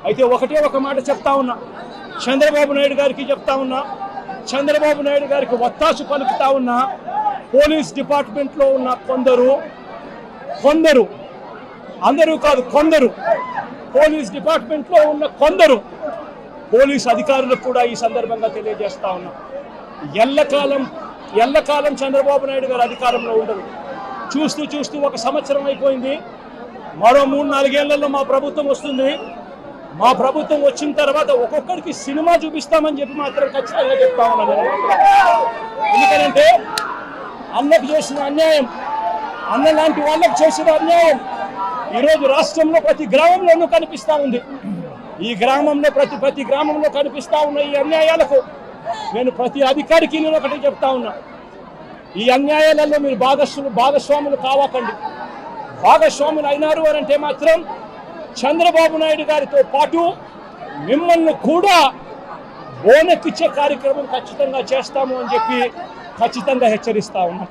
అయితే ఒకటే ఒక మాట చెప్తా ఉన్నా, చంద్రబాబు నాయుడు గారికి చెప్తా ఉన్నా, చంద్రబాబు నాయుడు గారికి ఒత్తాసు పలుకుతా ఉన్నా, పోలీస్ డిపార్ట్మెంట్లో ఉన్న కొందరు అందరూ కాదు కొందరు పోలీస్ డిపార్ట్మెంట్లో ఉన్న కొందరు పోలీస్ అధికారులకు కూడా ఈ సందర్భంగా తెలియజేస్తా ఉన్నా, ఎల్లకాలం చంద్రబాబు నాయుడు గారు అధికారంలో ఉండరు. చూస్తూ ఒక సంవత్సరం అయిపోయింది, మరో 3-4 ఏళ్లలో మా ప్రభుత్వం వస్తుంది. మా ప్రభుత్వం వచ్చిన తర్వాత ఒక్కొక్కరికి సినిమా చూపిస్తామని చెప్పి మాత్రం ఖచ్చితంగా చెప్తా ఉన్నాను. ఎందుకంటే అన్నకు చేసిన అన్యాయం, అన్న లాంటి వాళ్ళకు చేసిన అన్యాయం ఈరోజు రాష్ట్రంలో ప్రతి గ్రామంలోనూ కనిపిస్తూ ఉంది. ఈ గ్రామంలో ప్రతి గ్రామంలో కనిపిస్తూ ఉన్న ఈ అన్యాయాలకు నేను ప్రతి అధికారికి నేను ఒకటి చెప్తా ఉన్నా, ఈ అన్యాయాలలో మీరు భాగస్వాములు కావకండి. భాగస్వాములు అయినారు అని అంటే మాత్రం చంద్రబాబు నాయుడు గారితో పాటు మిమ్మల్ని కూడా బోనెక్కిచ్చే కార్యక్రమం ఖచ్చితంగా చేస్తాము అని చెప్పి ఖచ్చితంగా హెచ్చరిస్తా ఉన్నాం.